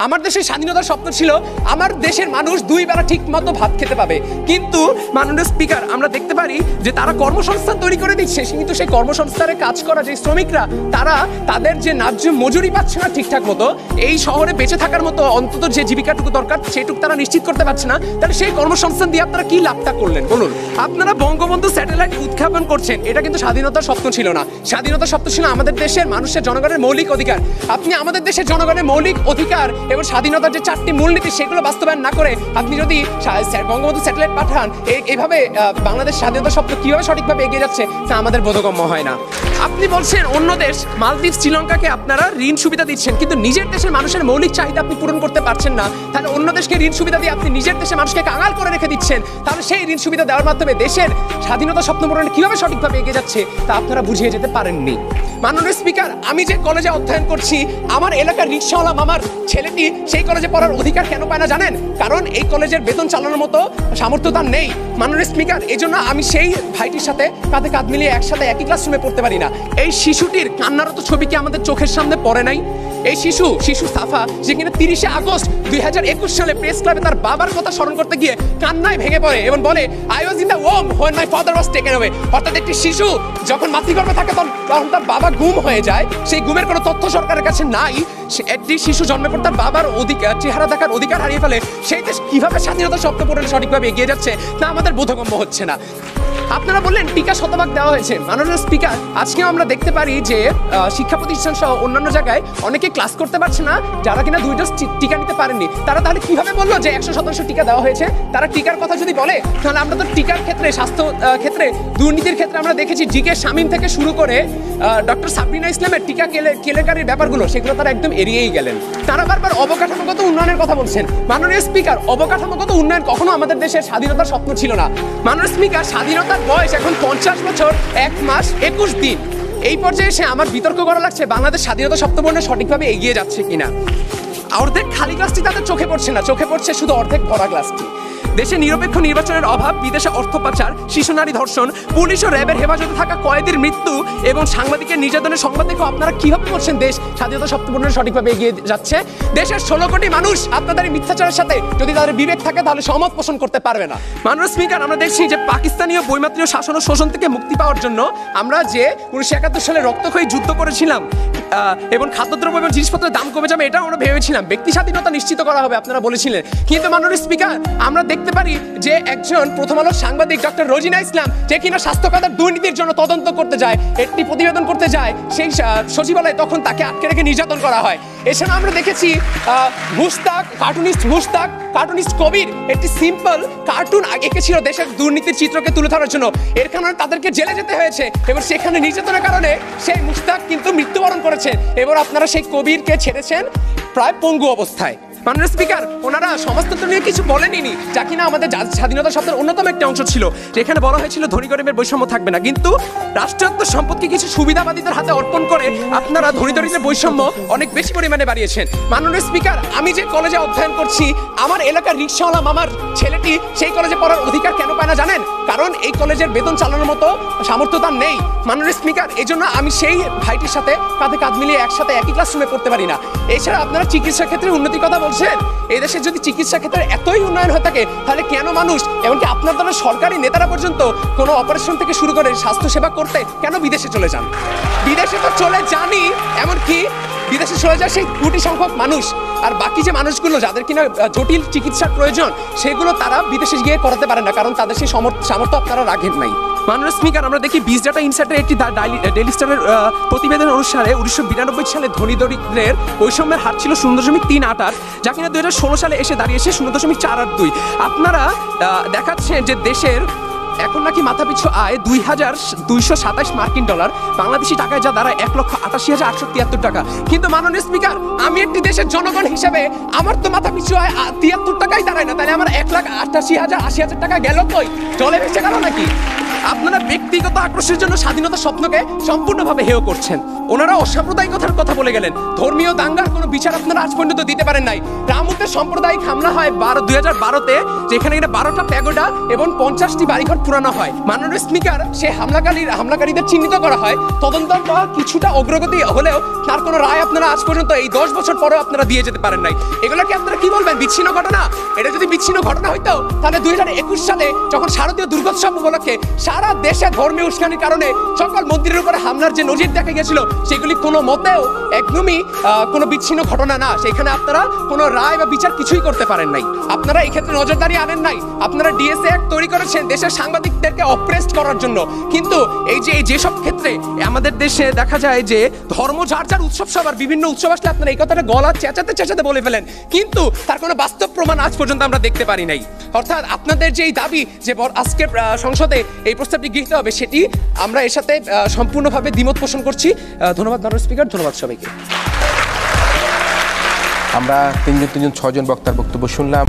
আমার দেশের স্বাধীনতার স্বপ্ন ছিল আমার দেশের মানুষ দুই বেলা ঠিক মতো ভাত খেতে পাবে, কিন্তু মাননীয় স্পিকার আমরা দেখতে পারি যে তারা কর্মসংস্থান তৈরি করে দিচ্ছে, কিন্তু সেই কর্মসংস্থানে কাজ করা যে শ্রমিকরা তারা তাদের যে ন্যায্য মজুরি পাচ্ছে না ঠিকঠাক মতো, এই শহরে বেঁচে থাকার মতো অন্তত যে জীবিকাটুকু দরকার সেটুকু তারা নিশ্চিত করতে পারছে না। তাহলে সেই কর্মসংস্থান দিয়ে আপনারা কি লাভটা করলেন বলুন? আপনারা বঙ্গবন্ধু স্যাটেলাইট উৎক্ষেপণ করছেন, এটা কিন্তু স্বাধীনতার স্বপ্ন ছিল না। স্বাধীনতার স্বপ্ন ছিল আমাদের দেশের মানুষের জনগণের মৌলিক অধিকার। আপনি আমাদের দেশের জনগণের মৌলিক অধিকার এবং স্বাধীনতার যে চারটি মূলনীতি সেগুলো বাস্তবায়ন না করে আপনি যদি বঙ্গবন্ধু স্যাটেলাইট পাঠান, এইভাবে বাংলাদেশ স্বাধীনতার স্বপ্ন কিভাবে সঠিকভাবে এগিয়ে যাচ্ছে তা আমাদের বোধগম্য হয় না। আপনি বলছেন অন্য দেশ মালদ্বীপ শ্রীলঙ্কাকে আপনারা ঋণ সুবিধা দিচ্ছেন, কিন্তু নিজের দেশের মানুষের মৌলিক চাহিদা আপনি পূরণ করতে পারছেন না। তাহলে অন্য দেশকে ঋণ সুবিধা দিয়ে আপনি নিজের দেশের মানুষকে কাঙাল করে রেখে দিচ্ছেন। তাহলে সেই ঋণ সুবিধা দেওয়ার মাধ্যমে দেশের স্বাধীনতা স্বপ্ন পূরণে কিভাবে সঠিকভাবে এগিয়ে যাচ্ছে তা আপনারা বুঝিয়ে যেতে পারেননি। মাননীয় স্পিকার, আমি যে কলেজে অধ্যয়ন করছি আমার এলাকার রিক্সাওয়ালা মামার ছেলেটি সেই কলেজে পড়ার অধিকার কেন পায় না জানেন? কারণ এই কলেজের বেতন চালানোর মতো সামর্থ্য তার নেই। মাননীয় স্পিকার, এই জন্য আমি সেই ভাইটির সাথে কাঁধে কাঁধ মিলিয়ে একসাথে একই ক্লাসরুমে পড়তে পারি না। এই শিশুটির কান্নারত ছবি কি আমাদের চোখের সামনে পড়ে নাই? এই শিশু সাফা, যে কিনা 30শে আগস্ট 2021 সালে প্রেস ক্লাবে তার বাবার কথা স্মরণ করতে গিয়ে কান্নায় ভেঙে পড়ে এবং বলে I was in the Om when my father was taken away. অর্থাৎ একটি শিশু যখন মাতৃগর্ভে থাকে তখন তার বাবা গুম হয়ে যায়, সেই গুমের কোনো তথ্য সরকারের কাছে নাই। একটি শিশু জন্মের পর তার বাবার অধিকার চেহারা দেখার অধিকার হারিয়ে ফেলে। সেই দেশ কিভাবে স্বাধীনতা স্বপ্ন পূরণে সঠিকভাবে এগিয়ে যাচ্ছে তা আমাদের বোধগম্য হচ্ছে না। আপনারা বললেন টিকা শতভাগ দেওয়া হয়েছে। মাননীয় স্পিকার, আজকেও আমরা দেখতে পারি যে শিক্ষা প্রতিষ্ঠান সহ অন্যান্য জায়গায় অনেকে ক্লাস করতে পারছে না, যারা কিনা 2 ডোজ টিকা নিতে পারেননি। তারা তাহলে কিভাবে বললো যে 100% টিকা দেওয়া হয়েছে? তারা টিকার কথা যদি বলে তাহলে আমরা তো টিকার ক্ষেত্রে, স্বাস্থ্য ক্ষেত্রে দুর্নীতির ক্ষেত্রে আমরা দেখেছি জিকে শামীম থেকে শুরু করে ডক্টর সাবরিনা ইসলামের টিকা কেলেঙ্কারির ব্যাপারগুলো সেগুলো তারা একদম এড়িয়েই গেলেন। তারা বারবার অবকাঠামোগত উন্নয়নের কথা বলছেন। মাননীয় স্পিকার, অবকাঠামোগত উন্নয়ন কখনো আমাদের দেশের স্বাধীনতার স্বপ্ন ছিল না। মাননীয় স্পিকার, স্বাধীনতার বয়স এখন 50 বছর 1 মাস 21 দিন। এই পর্যায়ে এসে আমার বিতর্ক করা লাগছে বাংলাদেশ স্বাধীনতা স্বপ্ন পূরণে সঠিকভাবে এগিয়ে যাচ্ছে কিনা। অর্ধেক খালি গ্লাসটি তাদের চোখে পড়ছে না, চোখে পড়ছে শুধু অর্ধেক ভরা গ্লাসটি। দেশে নিরপেক্ষ নির্বাচনের অভাব, বিদেশে অর্থ পাচার, শিশু নারী ধর্ষণ, পুলিশ ও র্যাবের হেফাজতে থাকা কয়েদির মৃত্যু এবং সাংবাদিকের নির্যাতনের সংবাদ দেখে আপনারা কিভাবে বলছেন দেশ স্বাধীনতা স্বপ্ন পূরণে সঠিকভাবে এগিয়ে যাচ্ছে? দেশের 16 কোটি মানুষ আপনাদের মিথ্যাচারের সাথে যদি তাদের বিবেক থাকে তাহলে সহমত পোষণ করতে পারবে না। মাননীয় স্পিকার, আমরা দেখছি যে পাকিস্তানীয় বৈমাত্রীয় শাসন ও শোষণ থেকে মুক্তি পাওয়ার জন্য আমরা যে 1971 সালে রক্তক্ষয়ী যুদ্ধ করেছিলাম এবং খাদ্যদ্রব্য এবং জিনিসপত্রের দাম কমে যাবে এটাও আমরা ভেবেছিলাম, ব্যক্তি স্বাধীনতা নিশ্চিত করা হবে আপনারা বলেছিলেন। কিন্তু মাননীয় স্পিকার, আমরা দেখতে পারি যে একজন প্রথম আলোর সাংবাদিক ডক্টর রোজিনা ইসলাম, যে কিনা স্বাস্থ্য খাতের দুর্নীতির জন্য তদন্ত করতে যায়, একটি প্রতিবেদন করতে যায় সেই সচিবালয়ে, তখন তাকে আটকে রেখে নির্যাতন করা হয়। এছাড়া আমরা দেখেছি কার্টুনিস্ট কবির একটি সিম্পল কার্টুন এঁকেছিল দেশের দুর্নীতির চিত্রকে তুলে ধরার জন্য, এর কারণে তাদেরকে জেলে যেতে হয়েছে এবং সেখানে নির্যাতনের কারণে সেই মুস্তাক কিন্তু মৃত্যুবরণ করেছে। এবার আপনারা সেই কবিরকে ছেড়েছেন প্রায় পঙ্গু অবস্থায়। মাননীয় স্পিকার, ওনারা সমাজতন্ত্র নিয়ে কিছু বলেনি, যা কিনা আমাদের স্বাধীনতা শব্দের অন্যতম একটা অংশ ছিল। যেখানে বলা হয়েছিল ধনী গরিবের বৈষম্য থাকবে না, কিন্তু রাষ্ট্রায়ত্ত সম্পদকে কিছু সুবিধাবাদীদের হাতে অর্পণ করে আপনারা ধনী দরিদ্রের বৈষম্য অনেক বেশি পরিমাণে বাড়িয়েছেন। মাননীয় স্পিকার, আমি যে কলেজে অধ্যয়ন করছি আমার এলাকার রিক্সাওয়ালা মামার ছেলেটি সেই কলেজে পড়ার অধিকার কেন পায় না জানেন? কারণ এই কলেজের বেতন চালানোর মতো সামর্থ্য তার নেই। মাননীয় স্পিকার, এই জন্য আমি সেই ভাইটির সাথে কাঁধে কাঁধ মিলিয়ে একসাথে একই ক্লাসরুমে পড়তে পারি না। এছাড়া আপনারা চিকিৎসা ক্ষেত্রে উন্নতির কথা বলছেন। এই দেশে যদি চিকিৎসা ক্ষেত্রে এতই উন্নয়ন হয়ে থাকে তাহলে কেন মানুষ, এমনকি আপনার দলের সরকারি নেতারা পর্যন্ত কোনো অপারেশন থেকে শুরু করে স্বাস্থ্য সেবা করতে কেন বিদেশে চলে যান? বিদেশে তো চলে যানই, এমনকি বিদেশে চলে যায় সেই কোটি সংখ্যক মানুষ, আর বাকি যে মানুষগুলো যাদের কিনা জটিল চিকিৎসার প্রয়োজন সেগুলো তারা বিদেশে গিয়ে করাতে পারে না, কারণ তাদের সেই সামর্থ্য আপনারা রাখেন নাই। মাননীয় স্পিকার, আমরা দেখি 20 ডাটা ইনসাইটের একটি ডেইলি স্টারের প্রতিবেদন অনুসারে 1992 সালে ধনী দরিদ্রের বৈষম্যের হার ছিল 0.388, যা কিনা 2016 সালে এসে দাঁড়িয়েছে 0.482। আপনারা দেখাচ্ছেন যে দেশের এখন নাকি মাথাপিছু আয় $2,227 মার্কিন, বাংলাদেশি টাকায় যা দাঁড়ায় 1,88,873 টাকা। কিন্তু মাননীয় স্পিকার, আমি একটি দেশের জনগণ হিসেবে আমার তো মাথাপিছু আয় 73 টাকাই দাঁড়ায় না, তাহলে আমার 1,88,000 টাকা গেল কই? জলে ভেসে গেল নাকি? আপনারা ব্যক্তিগত আক্রোশের জন্য স্বাধীনতা স্বপ্নকে সম্পূর্ণভাবে হেয় করছেন। ওনারা অসাম্প্রদায়িকতার কথা বলে গেলেন, ধর্মীয় দাঙ্গার কোনো বিচার আপনারা আজ পর্যন্ত দিতে পারেন নাই। রামুতে যে সাম্প্রদায়িক হামলা হয় 2012-তে, যেখানে কিনা 12টা প্যাগোডা এবং 50টি বাড়িঘর পুরানো হয়, মাননীয় স্পিকার সে হামলাকারীদের চিহ্নিত করা হয়। তদন্তের পর কিছুটা অগ্রগতি হলেও তার কোনো রায় আপনারা আজ পর্যন্ত এই 10 বছর পরেও আপনারা দিয়ে যেতে পারেন নাই। এগুলোকে আপনারা কি বলবেন? বিচ্ছিন্ন ঘটনা? এটা যদি বিচ্ছিন্ন ঘটনা হইতো তাহলে 2021 সালে যখন শারদীয় দুর্গোৎসব উপলক্ষে সারা দেশে ধর্মীয় উস্কানির কারণে সকল মন্দিরের উপরে হামলার যে নজির দেখা গেছিল, সেগুলি কোনো মতেও একদমই কোনো বিচ্ছিন্ন ঘটনা না। সেখানে আপনারা কোনো রায় বা বিচার কিছুই করতে পারেন নাই। আপনারা এই ক্ষেত্রে নজরদারি আনেন নাই। আপনারা ডিএসএ অ্যাক্ট তৈরি করেছেন দেশের সাংবাদিকদেরকে অপ্রেসড করার জন্য। কিন্তু যেসব ক্ষেত্রে আমাদের দেশে দেখা যায় যে ধর্ম যার উৎসব সবার বিভিন্ন উৎসব আসলে আপনারা এই কথাটা গলা চেঁচাতে বলে ফেলেন, কিন্তু তার কোনো বাস্তব প্রমাণ আজ পর্যন্ত আমরা দেখতে পারি নাই। অর্থাৎ আপনাদের যে এই দাবি যে আজকে সংসদে এই প্রস্তাবটি গৃহীত হবে, সেটি আমরা এর সাথে সম্পূর্ণভাবে দ্বিমত পোষণ করছি। ধন্যবাদ মাননীয় স্পিকার, ধন্যবাদ সবাইকে। আমরা তিনজন 6জন বক্তার বক্তব্য শুনলাম।